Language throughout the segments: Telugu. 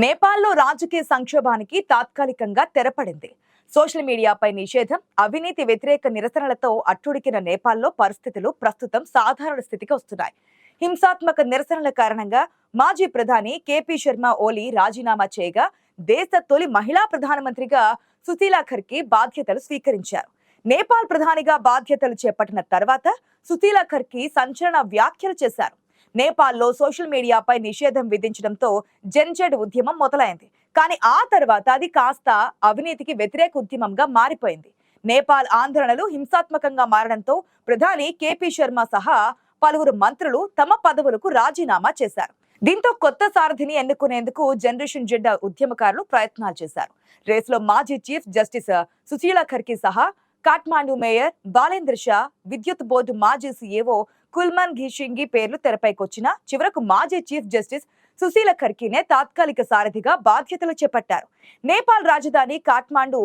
నేపాల్లో రాజకీయ సంక్షోభానికి తాత్కాలికంగా తెరపడింది. సోషల్ మీడియాపై నిషేధం, అవినీతి వ్యతిరేక నిరసనలతో అట్టుడికిన నేపాల్లో పరిస్థితులు ప్రస్తుతం సాధారణ స్థితికి వస్తున్నాయి. హింసాత్మక నిరసనల కారణంగా మాజీ ప్రధాని కేపీ శర్మ ఓలీ రాజీనామా చేయగా దేశ తొలి మహిళా ప్రధానమంత్రిగా సుశీలా ఖర్గే బాధ్యతలు స్వీకరించారు. నేపాల్ ప్రధానిగా బాధ్యతలు చేపట్టిన తర్వాత సుశీలా ఖర్గే సంచలన వ్యాఖ్యలు చేశారు. నేపాల్లో సోషల్ మీడియాపై నిషేధం విధించడంతో జెన్జెడ్ ఉద్యమం మొదలైంది. కానీ ఆ తర్వాత అది కాస్త అవినీతికి వ్యతిరేక ఉద్యమంగా మారిపోయింది. నేపాల్ ఆందోళనలు హింసాత్మకంగా మారడంతో ప్రధాని కేపీ శర్మ సహా పలువురు మంత్రులు తమ పదవులకు రాజీనామా చేశారు. దీంతో కొత్త సారథిని ఎన్నుకునేందుకు జనరేషన్ జెడ్ ఉద్యమకారులు ప్రయత్నాలు చేశారు. రేసులో మాజీ చీఫ్ జస్టిస్ సుశీలా ఖర్గే సహా కాఠ్మాండు మేయర్ బాలేంద్ర షా, విద్యుత్ బోర్డు మాజీ సీఈఓ కుల్మన్ ఘీషింగి పేర్లు తెరపైకొచ్చినా చివరకు మాజీ చీఫ్ జస్టిస్ సుశీలా ఖర్గేనే తాత్కాలిక సారథిగా బాధ్యతలు చేపట్టారు. నేపాల్ రాజధాని కాఠ్మాండు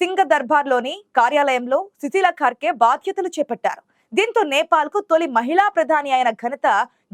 సింగదర్బార్లోని కార్యాలయంలో సుశీలా ఖర్గే బాధ్యతలు చేపట్టారు. దీంతో నేపాల్ కు తొలి మహిళా ప్రధాని అయిన ఘనత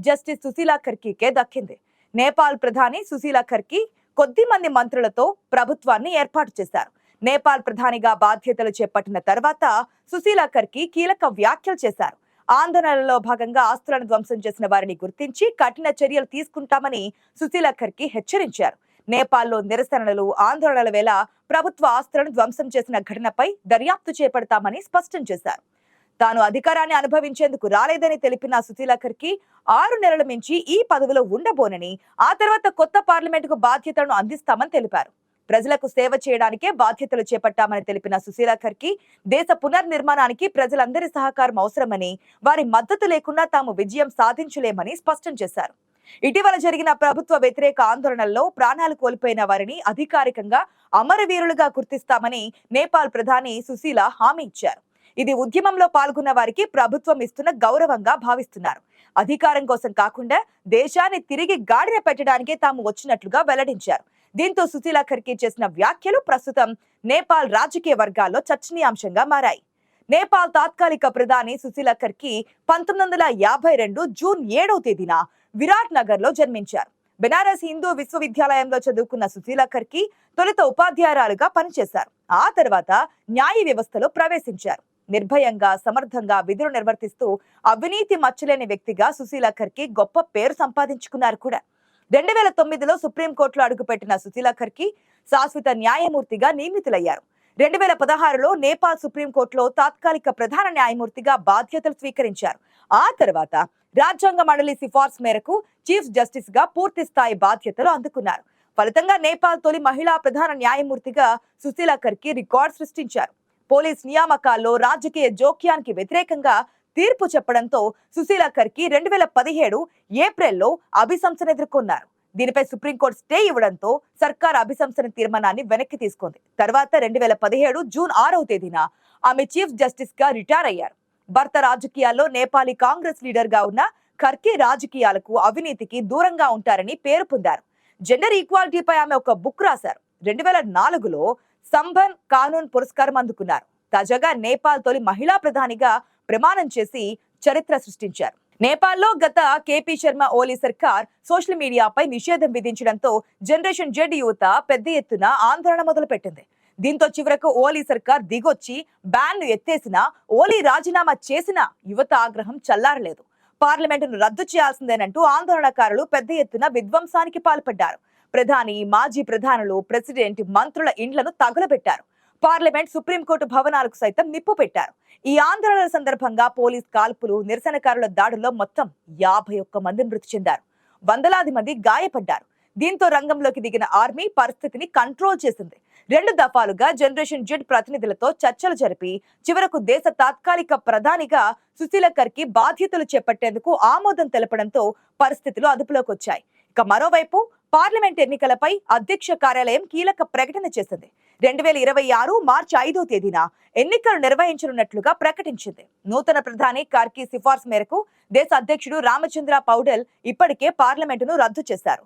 జస్టిస్ సుశీలా ఖర్గేకే దక్కింది. నేపాల్ ప్రధాని సుశీలా ఖర్గే కొద్ది మంది మంత్రులతో ప్రభుత్వాన్ని ఏర్పాటు చేశారు. నేపాల్ ప్రధానిగా బాధ్యతలు చేపట్టిన తర్వాత సుశీలా ఖర్గే కీలక వ్యాఖ్యలు చేశారు. ఆందోళనలో భాగంగా ఆస్తులను ధ్వంసం చేసిన వారిని గుర్తించి కఠిన చర్యలు తీసుకుంటామని సుశీలా ఖర్గే హెచ్చరించారు. నేపాల్లో నిరసనలు, ఆందోళనల వేళ ప్రభుత్వ ఆస్తులను ధ్వంసం చేసిన ఘటనపై దర్యాప్తు చేపడతామని స్పష్టం చేశారు. తాను అధికారాన్ని అనుభవించేందుకు రాలేదని తెలిపిన సుశీలా ఖర్గే 6 నెలల మించి ఈ పదవిలో ఉండబోనని, ఆ తర్వాత కొత్త పార్లమెంటుకు బాధ్యతలను అందిస్తామని తెలిపారు. ప్రజలకు సేవ చేయడానికే బాధ్యతలు చేపట్టామని తెలిపిన సుశీలా ఖర్గే దేశ పునర్నిర్మాణానికి ప్రజలందరి సహకారం అవసరమని, వారి మద్దతు లేకుండా తాము విజయం సాధించలేమని స్పష్టం చేశారు. ఇటీవల జరిగిన ప్రభుత్వ వ్యతిరేక ఆందోళనల్లో ప్రాణాలు కోల్పోయిన వారిని అధికారికంగా అమరవీరులుగా గుర్తిస్తామని నేపాల్ ప్రధాని సుశీలా హామీ ఇచ్చారు. ఇది ఉద్యమంలో పాల్గొన్న వారికి ప్రభుత్వం ఇస్తున్న గౌరవంగా భావిస్తున్నారు. అధికారం కోసం కాకుండా దేశాన్ని తిరిగి గాడిన పెట్టడానికే తాము వచ్చినట్లుగా వెల్లడించారు. దీంతో సుశీలా ఖర్గే చేసిన వ్యాఖ్యలు ప్రస్తుతం నేపాల్ రాజకీయ వర్గాల్లో చర్చనీయాంశంగా మారాయి. నేపాల్ తాత్కాలిక ప్రధాని సుశీలా ఖర్గే 1952 జూన్ 7వ తేదీన విరాట్ నగర్ లో జన్మించారు. బెనారస్ హిందూ విశ్వవిద్యాలయంలో చదువుకున్న సుశీలా ఖర్గే తొలుత ఉపాధ్యాయురాలుగా పనిచేశారు. ఆ తర్వాత న్యాయ వ్యవస్థలో ప్రవేశించారు. నిర్భయంగా, సమర్థంగా విధులు నిర్వర్తిస్తూ అవినీతి మచ్చలేని వ్యక్తిగా సుశీలా ఖర్గే గొప్ప పేరు సంపాదించుకున్నారు కూడా. 2009లో సుప్రీంకోర్టులో అడుగుపెట్టిన సుశీలా ఖర్గే శాశ్వత న్యాయమూర్తిగా నియమితులయ్యారు. 2016లో నేపాల్ సుప్రీంకోర్టులో తాత్కాలిక ప్రధాన న్యాయమూర్తిగా బాధ్యతలు స్వీకరించారు. ఆ తర్వాత రాజ్యాంగ మండలి సిఫార్సు మేరకు చీఫ్ జస్టిస్ గా పూర్తి స్థాయి బాధ్యతలు అందుకున్నారు. ఫలితంగా నేపాల్ తొలి మహిళా ప్రధాన న్యాయమూర్తిగా సుశీలా ఖర్గే రికార్డు సృష్టించారు. పోలీస్ నియామకాల్లో రాజకీయ జోక్యానికి వ్యతిరేకంగా తీర్పు చెప్పడంతో సుశీలా ఖర్గే 2017 ఏప్రిల్లో అభిశంసన ఎదుర్కొన్నారు. దీనిపై సుప్రీంకోర్టు స్టే ఇవ్వడంతో సర్కార్ అభిశంసన తీర్మానాన్ని వెనక్కి తీసుకుంది. తర్వాత 2017 జూన్ 6వ తేదీన ఆమె చీఫ్ జస్టిస్ గా రిటైర్ అయ్యారు. భర్త రాజకీయాల్లో నేపాలీ కాంగ్రెస్ లీడర్ గా ఉన్న ఖర్గే రాజకీయాలకు, అవినీతికి దూరంగా ఉంటారని పేరు పొందారు. జెండర్ ఈక్వాలిటీపై ఆమె ఒక బుక్ రాశారు. 2004లో సంబన్ కానూన్ పురస్కారం అందుకున్నారు. తాజాగా నేపాల్ తొలి మహిళా ప్రధానిగా ప్రమాణం చేసి చరిత్ర సృష్టించారు. నేపాల్లో గత కేపీ శర్మ ఓలీ సర్కార్ సోషల్ మీడియాపై నిషేధం విధించడంతో జనరేషన్ జెడ్ యువత పెద్ద ఎత్తున ఆందోళన మొదలుపెట్టింది. దీంతో చివరకు ఓలీ సర్కార్ దిగొచ్చి బ్యాన్ ను ఎత్తేసినా, ఓలీ రాజీనామా చేసినా యువత ఆగ్రహం చల్లారలేదు. పార్లమెంటును రద్దు చేయాల్సిందేనంటూ ఆందోళనకారులు పెద్ద ఎత్తున విధ్వంసానికి పాల్పడ్డారు. ప్రధాని, మాజీ ప్రధానులు, ప్రెసిడెంట్, మంత్రుల ఇండ్లను తగులబెట్టారు. పార్లమెంట్, సుప్రీంకోర్టు భవనాలకు సైతం నిప్పు పెట్టారు. ఈ ఆందోళనల సందర్భంగా పోలీస్ కాల్పులు, నిరసనకారుల దాడుల్లో మొత్తం 51 మంది మృతి చెందారు. వందలాది మంది గాయపడ్డారు. దీంతో రంగంలోకి దిగిన ఆర్మీ పరిస్థితిని కంట్రోల్ చేసింది. 2 దఫాలుగా జనరేషన్ జెడ్ ప్రతినిధులతో చర్చలు జరిపి చివరకు దేశ తాత్కాలిక ప్రధానిగా సుశీలా ఖర్గే బాధ్యతలు చేపట్టేందుకు ఆమోదం తెలపడంతో పరిస్థితులు అదుపులోకి వచ్చాయి. ఇక మరోవైపు పార్లమెంట్ ఎన్నికలపై అధ్యక్ష కార్యాలయం కీలక ప్రకటన చేసింది. 2026 మార్చి 5వ తేదీన ఎన్నికలు నిర్వహించనున్నట్లుగా ప్రకటించింది. నూతన ప్రధాని ఖర్గే సిఫార్సు మేరకు దేశ అధ్యక్షుడు రామచంద్ర పౌడెల్ ఇప్పటికే పార్లమెంటును రద్దు చేశారు.